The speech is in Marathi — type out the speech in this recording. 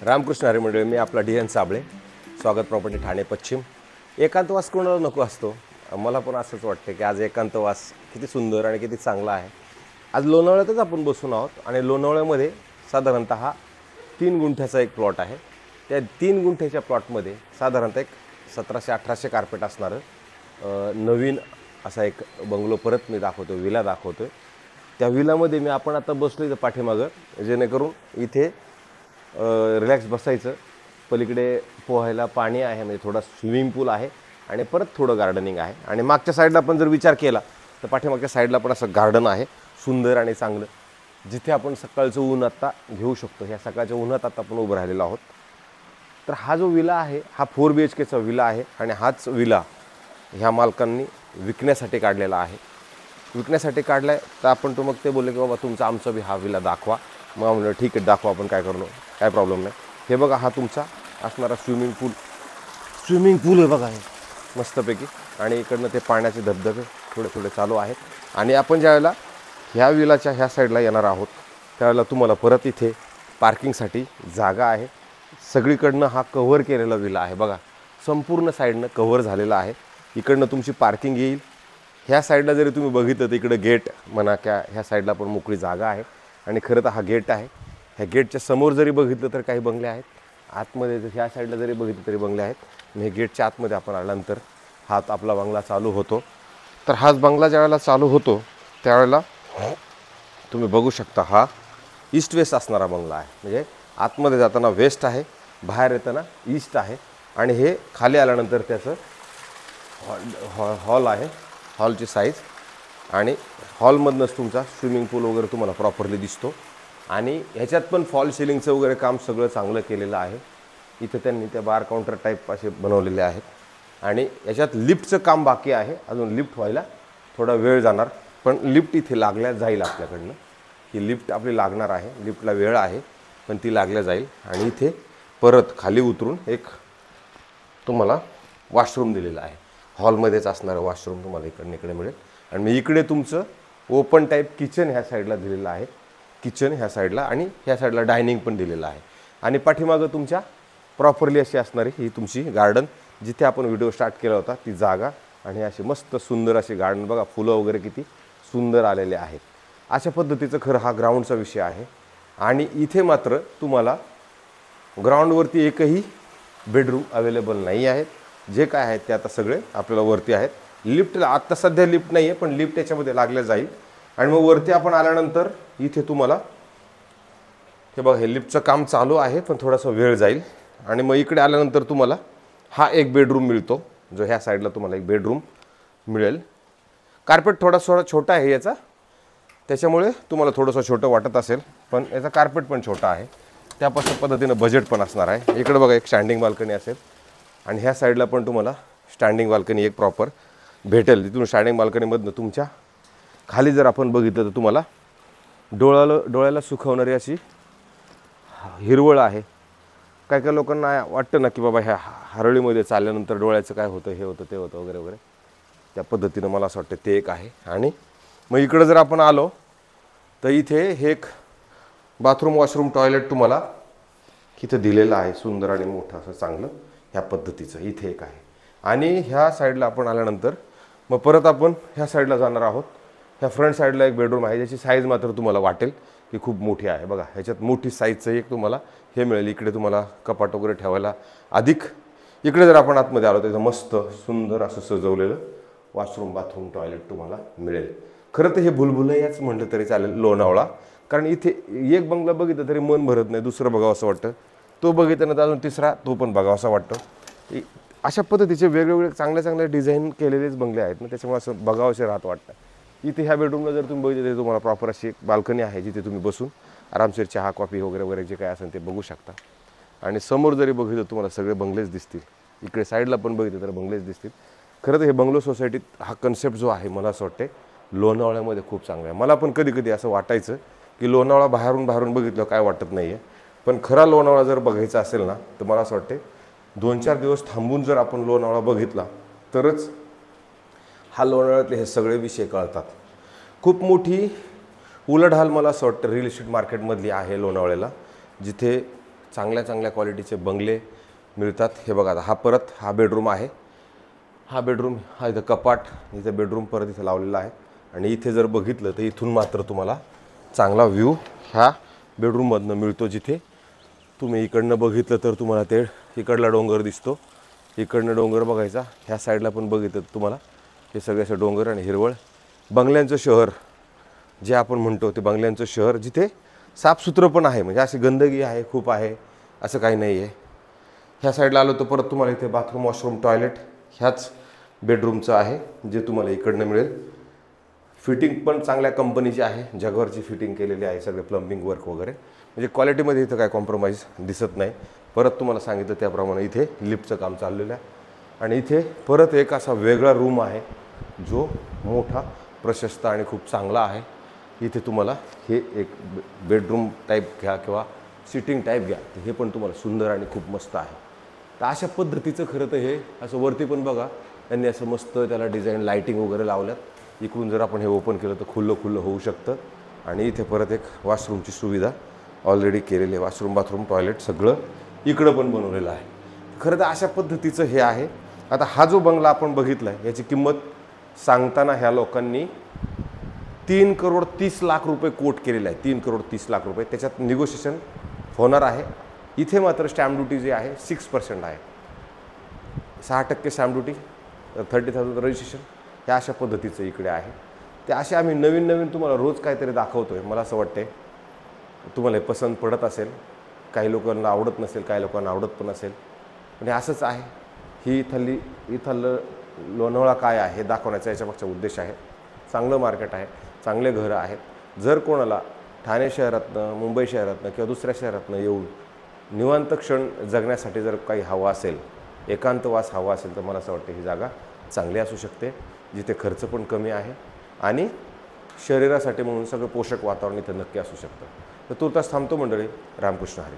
रामकृष्ण हरी मंडळी, मी आपला डी एन साबळे, स्वागत प्रॉपर्टी ठाणे पश्चिम। एकांतवास कोणाला नको असतो, मला पण असंच वाटतं की आज एकांतवास किती सुंदर आणि किती चांगला आहे। आज लोणावळ्यातच आपण बसून आहोत आणि लोणावळ्यामध्ये साधारणतः 3 गुंठ्याचा एक प्लॉट आहे। त्या 3 गुंठ्याच्या प्लॉटमध्ये साधारणतः एक 1700-1800 कार्पेट असणारं नवीन असा एक बंगलो परत मी दाखवतो, विला दाखवतोय। त्या विलामध्ये मी आपण आता बसलो इथं पाठीमागं, जेणेकरून इथे रिलॅक्स बसायचं। पलीकडे पोहायला पाणी आहे, म्हणजे थोडा स्विमिंग पूल आहे आणि परत थोडं गार्डनिंग आहे। आणि मागच्या साईडला आपण जर विचार केला तर पाठीमागच्या साईडला पण असं गार्डन आहे सुंदर आणि चांगलं, जिथे आपण सकाळचं ऊन आता घेऊ शकतो। ह्या सकाळच्या उन्हात आता आपण उभं राहिलेलो आहोत। तर हा जो विला आहे हा 4 BHKचा विला आहे आणि हाच विला ह्या मालकांनी विकण्यासाठी काढलेला आहे। विकण्यासाठी काढलाय तर आपण तो मग ते बोलले की बाबा तुमचा आमचा बी हा विला दाखवा। मग म्हणलं ठीक आहे दाखवा, आपण काय करलो, काय प्रॉब्लेम नाही। हे बघा हा तुमचा असणारा स्विमिंग पूल आहे बघा, हे मस्तपैकी। आणि इकडनं ते पाण्याचे धबधबे थोडे थोडे चालू आहेत। आणि आपण ज्यावेळेला ह्या विलाच्या ह्या साईडला येणार आहोत त्यावेळेला तुम्हाला परत इथे पार्किंगसाठी जागा आहे। सगळीकडनं हा कव्हर केलेला विला आहे बघा, संपूर्ण साईडनं कव्हर झालेला आहे। इकडनं तुमची पार्किंग येईल। ह्या साईडला जरी तुम्ही बघितलं तर इकडे गेट म्हणा, क्या ह्या साईडला पण मोकळी जागा आहे आणि खरं तर हा गेट आहे। ह्या गेटच्या समोर जरी बघितलं तर काही बंगले आहेत, आतमध्ये जर ह्या साईडला जरी बघितलं तरी बंगले आहेत। आणि हे गेटच्या आतमध्ये आपण आल्यानंतर हा आपला बंगला चालू होतो। तर हाच बंगला ज्यावेळेला चालू होतो त्यावेळेला तुम्ही बघू शकता हा ईस्ट वेस्ट असणारा बंगला आहे। म्हणजे आतमध्ये जाताना वेस्ट आहे, बाहेर येताना ईस्ट आहे। आणि हे खाली आल्यानंतर त्याचं हॉल आहे, हॉलची साईज। आणि हॉलमधनंच तुमचा स्विमिंग पूल वगैरे तुम्हाला प्रॉपरली दिसतो। आणि ह्याच्यात पण फॉल सिलिंगचं वगैरे काम सगळं चांगलं केलेलं आहे। इथे त्यांनी त्या बार काउंटर टाईप असे बनवलेले आहेत। आणि याच्यात लिफ्टचं काम बाकी आहे, अजून लिफ्ट व्हायला थोडा वेळ जाणार, पण लिफ्ट इथे लागल्या जाईल आपल्याकडनं। ही लिफ्ट आपली लागणार आहे, लिफ्टला वेळ आहे पण ती लागल्या जाईल। आणि इथे परत खाली उतरून एक तुम्हाला वॉशरूम दिलेलं आहे, हॉलमध्येच असणारं वॉशरूम तुम्हाला इकडे मिळेल। आणि मग इकडे तुमचं ओपन टाईप किचन ह्या साईडला दिलेलं आहे, किचन ह्या साईडला, आणि ह्या साईडला डायनिंग पण दिलेलं आहे। आणि पाठीमागं तुमच्या प्रॉपरली अशी असणारी ही तुमची गार्डन, जिथे आपण व्हिडिओ स्टार्ट केला होता ती जागा। आणि अशी मस्त सुंदर अशी गार्डन बघा, फुलं वगैरे किती सुंदर आलेले आहेत। अशा पद्धतीचं खरं हा ग्राउंडचा विषय आहे। आणि इथे मात्र तुम्हाला ग्राउंडवरती एकही बेडरूम अवेलेबल नाही आहेत। जे काय आहेत ते आता सगळे आपल्याला वरती आहेत। लिफ्टला आत्ता सध्या लिफ्ट नाही आहे, पण लिफ्ट याच्यामध्ये लागल्या जाईल। आणि मग वरती आपण आल्यानंतर इथे तुम्हाला हे बघा, हे लिफ्टचं काम चालू आहे पण थोडासा वेळ जाईल। आणि मग इकडे आल्यानंतर तुम्हाला हा एक बेडरूम मिळतो, जो ह्या साईडला तुम्हाला एक बेडरूम मिळेल। कार्पेट थोडासा छोटा आहे याचा, त्याच्यामुळे तुम्हाला थोडंसं छोटं वाटत असेल, पण याचा कार्पेट पण छोटा आहे, त्यापासून पद्धतीनं बजेट पण असणार आहे। इकडे बघा एक स्टँडिंग बाल्कनी असेल आणि ह्या साईडला पण तुम्हाला स्टँडिंग बाल्कनी एक प्रॉपर भेटेल। तिथून स्टँडिंग बाल्कनीमधनं तुमच्या खाली जर आपण बघितलं तर तुम्हाला डोळ्याला सुखवणारी अशी हिरवळ आहे। काय काय लोकांना वाटतं ना की बाबा ह्या हरळीमध्ये चालल्यानंतर डोळ्याचं काय होतं, हे होतं ते होतं वगैरे वगैरे, त्या पद्धतीनं मला असं वाटतं ते एक आहे। आणि मग इकडं जर आपण आलो तर इथे हे एक बाथरूम वॉशरूम टॉयलेट तुम्हाला इथं दिलेलं आहे, सुंदर आणि मोठं असं चांगलं ह्या पद्धतीचं इथे एक आहे। आणि ह्या साईडला आपण आल्यानंतर मग परत आपण ह्या साईडला जाणार आहोत। ह्या फ्रंट साईडला एक बेडरूम आहे, ज्याची साईज मात्र तुम्हाला वाटेल की खूप मोठी आहे बघा। ह्याच्यात मोठी साईजचं एक तुम्हाला हे मिळेल। इकडे तुम्हाला कपाट वगैरे ठेवायला अधिक, इकडे जर आपण आतमध्ये आलो तर मस्त सुंदर असं सजवलेलं वॉशरूम बाथरूम टॉयलेट तुम्हाला मिळेल। खरं तर हे भुलभुलैयाच म्हटलं तरी चालेल लोणावळा, कारण इथे एक बंगला बघितलं तरी मन भरत नाही, दुसरं बघावं असं वाटतं, तो बघितल्यानंतर अजून तिसरा तो पण बघावा असं वाटतं। अशा पद्धतीचे वेगवेगळे चांगल्या डिझाईन केलेलेच बंगले आहेत ना, त्याच्यामुळे असं बघावंसे राहत वाटतं। इथे ह्या बेडरूमला जर तुम्ही बघितलं तर तुम्हाला प्रॉपर अशी एक बाल्कनी आहे, जिथे तुम्ही बसून आरामशीर चहा कॉफी वगैरे वगैरे जे काय असेल ते बघू शकता। आणि समोर जरी बघितलं तुम्हाला सगळे बंगलेच दिसतील, इकडे साईडला पण बघितलं तर बंगलेच दिसतील। खरं तर हे बंगलो सोसायटीत हा कन्सेप्ट जो आहे मला असं वाटते लोणावळ्यामध्ये खूप चांगला आहे। मला पण कधी कधी असं वाटायचं की लोणावळा बाहेरून बघितलं काय वाटत नाही आहे, पण खरा लोणावळा जर बघायचा असेल ना तर मला असं वाटते 2-4 दिवस थांबून जर आपण लोणावळा बघितला तरच हा लोणावळ्यातले हे सगळे विषय कळतात। खूप मोठी उलाढाल मला असं वाटतं रिअल इस्टेट मार्केटमधली आहे लोणावळ्याला, जिथे चांगल्या चांगल्या क्वालिटीचे बंगले मिळतात. हे बघा आता हा बेडरूम आहे. हा बेडरूम, हा इथं कपाट, इथं बेडरूम परत इथं लावलेला आहे. आणि इथे जर बघितलं तर इथून मात्र तुम्हाला चांगला व्ह्यू ह्या बेडरूममधनं मिळतो. जिथे तुम्ही इकडनं बघितलं तर तुम्हाला ते इकडला डोंगर दिसतो, इकडनं डोंगर बघायचा, ह्या साईडला पण बघितलं तर तुम्हाला हे सगळे असे डोंगर आणि हिरवळ. बंगल्यांचं शहर जे आपण म्हणतो ते बंगल्यांचं शहर, जिथे साफसुथरं पण आहे, म्हणजे अशी गंदगी आहे खूप आहे असं काही नाही आहे. ह्या साईडला आलो तर परत तुम्हाला इथे बाथरूम, वॉशरूम, टॉयलेट ह्याच बेडरूमचं आहे, जे तुम्हाला इकडनं मिळेल. फिटिंग पण चांगल्या कंपनीची आहे, जगवरची फिटिंग केलेली आहे, सगळे प्लंबिंग वर्क वगैरे, म्हणजे क्वालिटीमध्ये इथं काय कॉम्प्रोमाइज दिसत नाही. परत तुम्हाला सांगितलं त्याप्रमाणे इथे लिफ्टचं काम चाललेलं आहे. आणि इथे परत एक असा वेगळा रूम आहे जो मोठा, प्रशस्त आणि खूप चांगला आहे. इथे तुम्हाला हे एक बेडरूम टाईप घ्या किंवा सिटिंग टाईप घ्या, हे पण तुम्हाला सुंदर आणि खूप मस्त आहे. तर अशा पद्धतीचं खरं तर हे असं वरती पण बघा, त्यांनी असं मस्त त्याला डिझाईन लाईटिंग वगैरे लावल्यात. इकडून जर आपण हे ओपन केलं तर खुल्लं होऊ शकतं. आणि इथे परत एक वॉशरूमची सुविधा ऑलरेडी केलेली आहे. वॉशरूम, बाथरूम, टॉयलेट सगळं इकडं पण बनवलेलं आहे. खरं तर अशा पद्धतीचं हे आहे. आता हा जो बंगला आपण बघितला आहे याची किंमत सांगताना ह्या लोकांनी 3,30,00,000 रुपये कोट केलेलं आहे. 3,30,00,000 रुपये. त्याच्यात निगोशिएशन होणार आहे. इथे मात्र स्टॅम्प ड्युटी जी आहे 6% आहे. 6% स्टॅम्प ड्युटी, 30,000 रजिस्ट्रेशन, ह्या अशा पद्धतीचं इकडे आहे. ते असे आम्ही नवीन तुम्हाला रोज काहीतरी दाखवतो आहे. मला असं वाटते तुम्हाला हे पसंत पडत असेल. काही लोकांना आवडत नसेल, काही लोकांना आवडत पण असेल, पण हे असंच आहे. ही इथलं लोणावळा काय आहे हे दाखवण्याचा याच्यामागचा उद्देश आहे. चांगलं मार्केट आहे, चांगले घरं आहेत. जर कोणाला ठाणे शहरातनं, मुंबई शहरातनं किंवा दुसऱ्या शहरातनं येऊन निवांत क्षण जगण्यासाठी जर काही हवं असेल, एकांतवास हवा असेल, तर मला असं वाटतं ही जागा चांगली असू शकते, जिथे खर्च पण कमी आहे आणि शरीरासाठी म्हणून सगळं पोषक वातावरण इथं नक्की असू शकतं. तर तुर्तास थांबतो मंडळी. रामकृष्ण हरी.